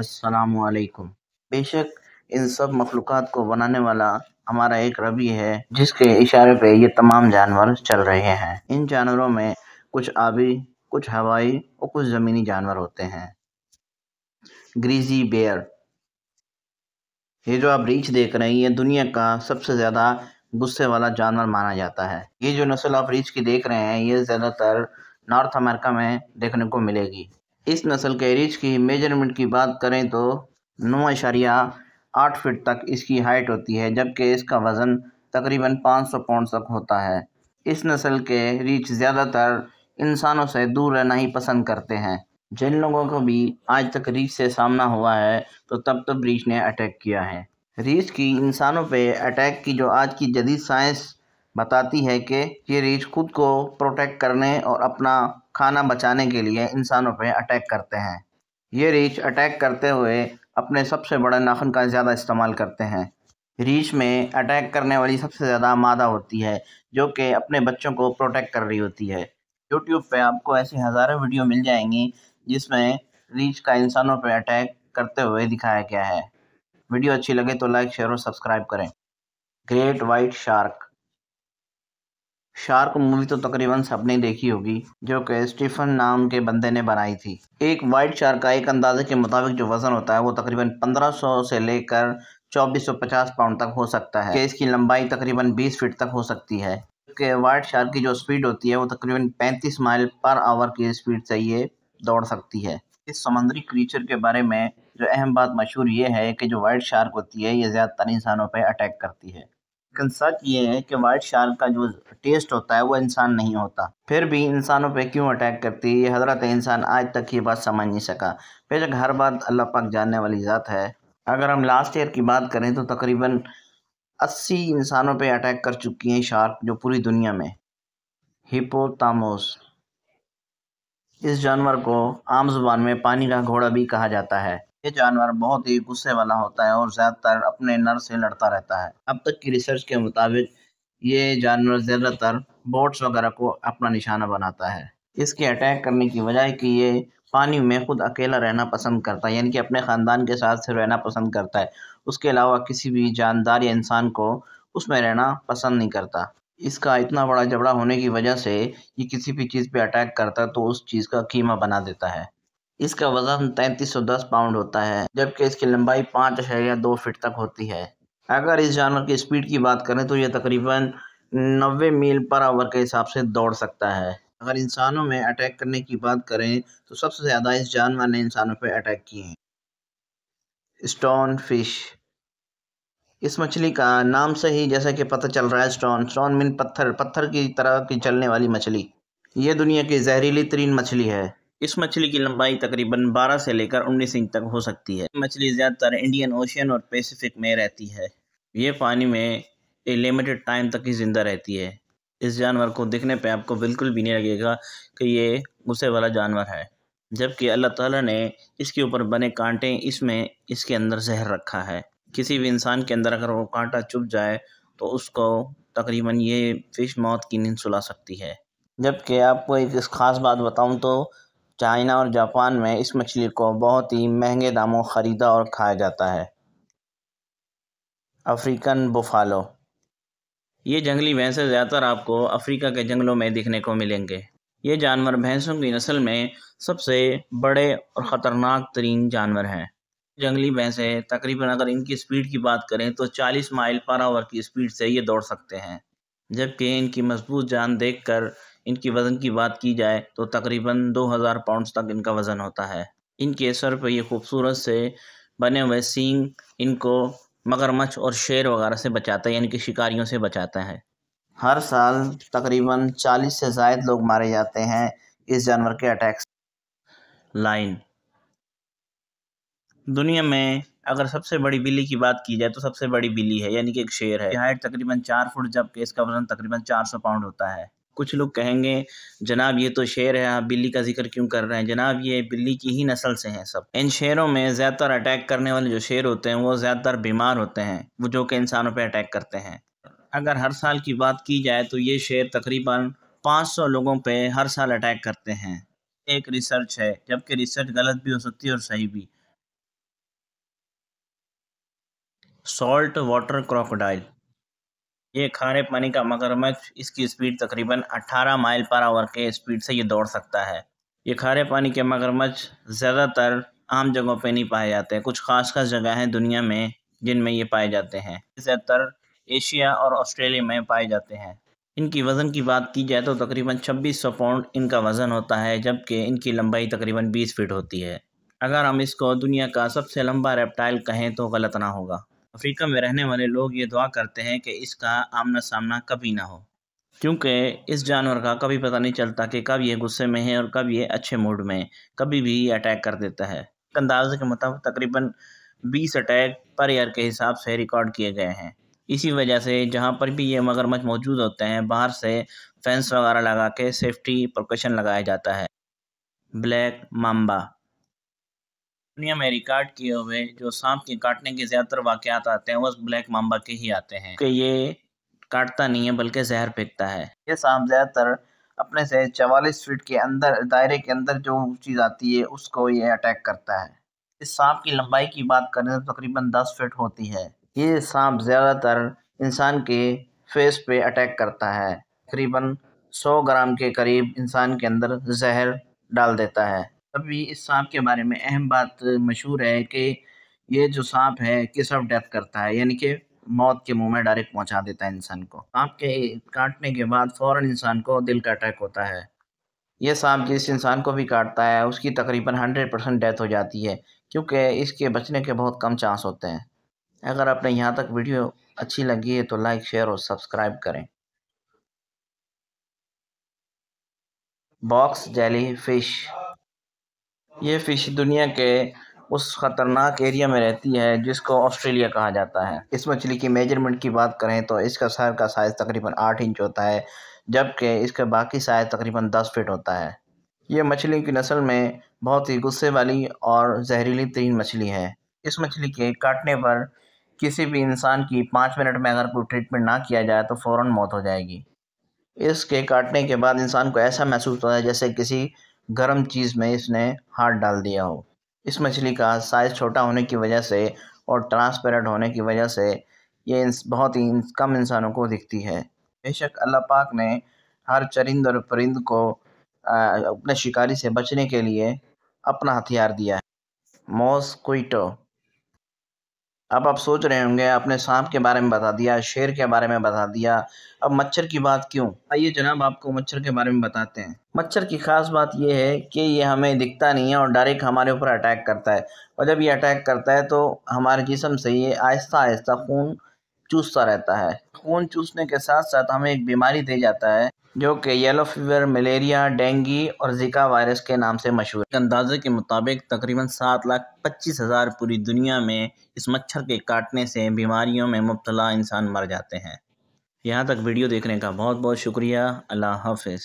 السلام علیکم۔ بے شک ان سب مخلوقات کو بنانے والا ہمارا ایک ربی ہے، جس کے اشارے پہ یہ تمام جانور چل رہے ہیں۔ ان جانوروں میں کچھ آبی، کچھ ہوائی اور کچھ زمینی جانور ہوتے ہیں۔ گریزی بیئر، یہ جو آپ ریچھ دیکھ رہے ہیں، یہ دنیا کا سب سے زیادہ غصے والا جانور مانا جاتا ہے۔ یہ جو نسل آپ ریچھ کی دیکھ رہے ہیں، یہ زیادہ تر نارتھ امریکہ میں دیکھنے کو ملے گی۔ اس نسل کے ریچھ کی میجرمنٹ کی بات کریں تو 9.8 فٹ تک اس کی ہائٹ ہوتی ہے، جبکہ اس کا وزن تقریباً 500 پاؤنڈ تک ہوتا ہے۔ اس نسل کے ریچھ زیادہ تر انسانوں سے دور رہنا ہی پسند کرتے ہیں۔ جن لوگوں کو بھی آج تک ریچھ سے سامنا ہوا ہے تو تب ریچھ نے اٹیک کیا ہے۔ ریچھ کی انسانوں پہ اٹیک کی جو آج کی جدید سائنس بتاتی ہے کہ یہ ریچھ خود کو پروٹیکٹ کرنے اور اپنا کھانا بچانے کے لیے انسانوں پہ اٹیک کرتے ہیں۔ یہ ریچھ اٹیک کرتے ہوئے اپنے سب سے بڑے ناخن کا زیادہ استعمال کرتے ہیں۔ ریچھ میں اٹیک کرنے والی سب سے زیادہ مادہ ہوتی ہے، جو کہ اپنے بچوں کو پروٹیکٹ کر رہی ہوتی ہے۔ یوٹیوب پہ آپ کو ایسی ہزاروں ویڈیو مل جائیں گی جس میں ریچھ کا انسانوں پہ اٹیک کرتے ہوئے دکھایا گیا ہے۔ ویڈیو اچھی لگے تو لائک، شیئر اور سبسکرائب کریں۔ گریٹ وائٹ شارک مووی تو تقریباً سب نے دیکھی ہوگی، جو کہ اسٹیفن نام کے بندے نے بنائی تھی۔ ایک وائٹ شارک کا ایک اندازے کے مطابق جو وزن ہوتا ہے وہ تقریباً 1500 سے لے کر 2450 پاؤنڈ تک ہو سکتا ہے، کہ اس کی لمبائی تقریباً 20 فٹ تک ہو سکتی ہے۔ کہ وائٹ شارک کی جو سپیڈ ہوتی ہے وہ تقریباً 35 مائل پر آور کی سپیڈ سے یہ دوڑ سکتی ہے۔ اس سمندری کریچر کے بارے میں جو اہم بات مشہور یہ ہے کہ جو وائٹ شارک ہوتی ہے یہ زیادہ تر انسانوں پہ اٹیک کرتی ہے، لیکن سچ یہ ہے کہ وائٹ شارک کا جو ٹیسٹ ہوتا ہے وہ انسان نہیں ہوتا۔ پھر بھی انسانوں پہ کیوں اٹیک کرتی ہے، یہ حضرت انسان آج تک یہ بات سمجھ نہیں سکا۔ بے شک ہر بات اللہ پاک جاننے والی ذات ہے۔ اگر ہم لاسٹ ایئر کی بات کریں تو تقریباً 80 انسانوں پہ اٹیک کر چکی ہیں شارک، جو پوری دنیا میں۔ ہپوتاموس، اس جانور کو عام زبان میں پانی کا گھوڑا بھی کہا جاتا ہے۔ یہ جانور بہت ہی غصے والا ہوتا ہے اور زیادہ تر اپنے نر سے لڑتا رہتا ہے۔ اب تک کی ریسرچ کے مطابق یہ جانور زیادہ تر بوٹس وغیرہ کو اپنا نشانہ بناتا ہے۔ اس کے اٹیک کرنے کی وجہ ہے کہ یہ پانی میں خود اکیلا رہنا پسند کرتا ہے، یعنی کہ اپنے خاندان کے ساتھ سے رہنا پسند کرتا ہے۔ اس کے علاوہ کسی بھی جاندار یا انسان کو اس میں رہنا پسند نہیں کرتا۔ اس کا اتنا بڑا جبڑا ہونے کی وجہ سے یہ کسی بھی چیز پہ اٹیک کرتا ہے تو اس چیز کا قیمہ بنا دیتا ہے۔ اس کا وزن 3310 پاؤنڈ ہوتا ہے، جبکہ اس کی لمبائی 5.2 فٹ تک ہوتی ہے۔ اگر اس جانور کی سپیڈ کی بات کریں تو یہ تقریباً 90 میل پر آور کے حساب سے دوڑ سکتا ہے۔ اگر انسانوں میں اٹیک کرنے کی بات کریں تو سب سے زیادہ اس جانور نے انسانوں پہ اٹیک کیے ہیں۔ اسٹون فش، اس مچھلی کا نام سے ہی جیسا کہ پتہ چل رہا ہے، اسٹون مین پتھر کی طرح کی چلنے والی مچھلی۔ یہ دنیا کی زہریلی ترین مچھلی ہے۔ اس مچھلی کی لمبائی تقریباً 12 سے لے کر 19 انچ تک ہو سکتی ہے۔ یہ مچھلی زیادہ تر انڈین اوشین اور پیسیفک میں رہتی ہے۔ یہ پانی میں ایک لمیٹڈ ٹائم تک ہی زندہ رہتی ہے۔ اس جانور کو دیکھنے پہ آپ کو بالکل بھی نہیں لگے گا کہ یہ غصے والا جانور ہے، جبکہ اللہ تعالیٰ نے اس کے اوپر بنے کانٹے، اس کے اندر زہر رکھا ہے۔ کسی بھی انسان کے اندر اگر وہ کانٹا چبھ جائے تو اس کو تقریباً یہ فش موت کی نیند سلا سکتی ہے۔ جبکہ آپ کو ایک خاص بات بتاؤں تو چائنا اور جاپان میں اس مچھلی کو بہت ہی مہنگے داموں خریدا اور کھایا جاتا ہے۔ افریقن بفالو، یہ جنگلی بھینسیں زیادہ تر آپ کو افریقہ کے جنگلوں میں دیکھنے کو ملیں گے۔ یہ جانور بھینسوں کی نسل میں سب سے بڑے اور خطرناک ترین جانور ہیں۔ جنگلی بھینسیں تقریباً اگر ان کی سپیڈ کی بات کریں تو 40 مائل پر آور کی سپیڈ سے یہ دوڑ سکتے ہیں، جبکہ ان کی مضبوط جان دیکھ کر ان کی وزن کی بات کی جائے تو تقریباً 2000 پاؤنڈز تک ان کا وزن ہوتا ہے۔ ان کے سر پہ یہ خوبصورت سے بنے ہوئے سینگ ان کو مگرمچھ اور شیر وغیرہ سے بچاتا ہے، یعنی کہ شکاریوں سے بچاتا ہے۔ ہر سال تقریباً 40 سے زائد لوگ مارے جاتے ہیں اس جانور کے اٹیک سے۔ لائن، دنیا میں اگر سب سے بڑی بلی کی بات کی جائے تو سب سے بڑی بلی ہے، یعنی کہ ایک شیر ہے۔ ہائٹ تقریباً 4 فٹ جبکہ اس کا وزن تقریباً 400 پاؤنڈ ہوتا ہے۔ کچھ لوگ کہیں گے جناب یہ تو شیر ہے، آپ بلی کا ذکر کیوں کر رہے ہیں؟ جناب یہ بلی کی ہی نسل سے ہیں سب۔ ان شیروں میں زیادہ تر اٹیک کرنے والے جو شیر ہوتے ہیں وہ زیادہ تر بیمار ہوتے ہیں، وہ جو کہ انسانوں پہ اٹیک کرتے ہیں۔ اگر ہر سال کی بات کی جائے تو یہ شیر تقریباً 500 لوگوں پہ ہر سال اٹیک کرتے ہیں۔ ایک ریسرچ ہے، جبکہ ریسرچ غلط بھی ہو سکتی ہے اور صحیح بھی۔ سالٹ واٹر کراکوڈائل، یہ کھارے پانی کا مگرمچھ، اس کی اسپیڈ تقریباً 18 مائل پر آور کے اسپیڈ سے یہ دوڑ سکتا ہے۔ یہ کھارے پانی کے مگرمچھ زیادہ تر عام جگہوں پہ نہیں پائے جاتے ہیں، کچھ خاص جگہ ہیں دنیا میں جن میں یہ پائے جاتے ہیں، زیادہ تر ایشیا اور آسٹریلیا میں پائے جاتے ہیں۔ ان کی وزن کی بات کی جائے تو تقریباً 2600 پاؤنڈ ان کا وزن ہوتا ہے، جبکہ ان کی لمبائی تقریباً 20 فٹ ہوتی ہے۔ اگر ہم اس کو دنیا کا سب سے لمبا ریپٹائل کہیں تو غلط نہ ہوگا۔ افریقہ میں رہنے والے لوگ یہ دعا کرتے ہیں کہ اس کا آمنا سامنا کبھی نہ ہو، کیونکہ اس جانور کا کبھی پتہ نہیں چلتا کہ کب یہ غصے میں ہے اور کب یہ اچھے موڈ میں، کبھی بھی یہ اٹیک کر دیتا ہے۔ ایک اندازے کے مطابق تقریباً 20 اٹیک پر ایئر کے حساب سے ریکارڈ کیے گئے ہیں۔ اسی وجہ سے جہاں پر بھی یہ مگرمچھ موجود ہوتے ہیں، باہر سے فینس وغیرہ لگا کے سیفٹی پریکاشن لگایا جاتا ہے۔ بلیک مامبا، دنیا میں ریکارڈ کیے ہوئے جو سانپ کے کاٹنے کے زیادہ تر واقعات آتے ہیں وہ بلیک مامبا کے ہی آتے ہیں، کہ یہ کاٹتا نہیں ہے بلکہ زہر پھینکتا ہے۔ یہ سانپ زیادہ تر اپنے سے 44 فٹ کے اندر دائرے کے اندر جو چیز آتی ہے اس کو یہ اٹیک کرتا ہے۔ اس سانپ کی لمبائی کی بات کریں تو تقریباً 10 فٹ ہوتی ہے۔ یہ سانپ زیادہ تر انسان کے فیس پہ اٹیک کرتا ہے، تقریباً 100 گرام کے قریب انسان کے اندر زہر ڈال دیتا ہے۔ ابھی اس سانپ کے بارے میں اہم بات مشہور ہے کہ یہ جو سانپ ہے کس آف ڈیتھ کرتا ہے، یعنی کہ موت کے منہ میں ڈائریکٹ پہنچا دیتا ہے انسان کو۔ سانپ کے کاٹنے کے بعد فوراً انسان کو دل کا اٹیک ہوتا ہے۔ یہ سانپ جس انسان کو بھی کاٹتا ہے اس کی تقریباً 100% ڈیتھ ہو جاتی ہے، کیونکہ اس کے بچنے کے بہت کم چانس ہوتے ہیں۔ اگر آپ نے یہاں تک ویڈیو اچھی لگی ہے تو لائک، شیئر اور سبسکرائب کریں۔ باکس جیلی فش، یہ فش دنیا کے اس خطرناک ایریا میں رہتی ہے جس کو آسٹریلیا کہا جاتا ہے۔ اس مچھلی کی میجرمنٹ کی بات کریں تو اس کا سر کا سائز تقریباً 8 انچ ہوتا ہے، جبکہ اس کا باقی سائز تقریباً 10 فٹ ہوتا ہے۔ یہ مچھلی کی نسل میں بہت ہی غصے والی اور زہریلی ترین مچھلی ہے۔ اس مچھلی کے کاٹنے پر کسی بھی انسان کی 5 منٹ میں اگر کوئی ٹریٹمنٹ نہ کیا جائے تو فوراً موت ہو جائے گی۔ اس کے کاٹنے کے بعد انسان کو ایسا محسوس ہوتا ہے جیسے کسی گرم چیز میں اس نے ہاتھ ڈال دیا ہو۔ اس مچھلی کا سائز چھوٹا ہونے کی وجہ سے اور ٹرانسپیرنٹ ہونے کی وجہ سے یہ بہت ہی کم انسانوں کو دکھتی ہے۔ بے شک اللہ پاک نے ہر چرند اور پرند کو اپنے شکاری سے بچنے کے لیے اپنا ہتھیار دیا ہے۔ ماسکیٹو، اب آپ سوچ رہے ہوں گے آپ نے سانپ کے بارے میں بتا دیا، شیر کے بارے میں بتا دیا، اب مچھر کی بات کیوں؟ آئیے جناب آپ کو مچھر کے بارے میں بتاتے ہیں۔ مچھر کی خاص بات یہ ہے کہ یہ ہمیں دکھتا نہیں ہے اور ڈائریکٹ ہمارے اوپر اٹیک کرتا ہے، اور جب یہ اٹیک کرتا ہے تو ہمارے جسم سے یہ آہستہ آہستہ خون چوستا رہتا ہے۔ خون چوسنے کے ساتھ ساتھ ہمیں ایک بیماری دے جاتا ہے جو کہ یلو فیور، ملیریا، ڈینگی اور زکا وائرس کے نام سے مشہور ہے۔ اندازے کے مطابق تقریباً 7,25,000 پوری دنیا میں اس مچھر کے کاٹنے سے بیماریوں میں مبتلا انسان مر جاتے ہیں۔ یہاں تک ویڈیو دیکھنے کا بہت بہت شکریہ۔ اللہ حافظ۔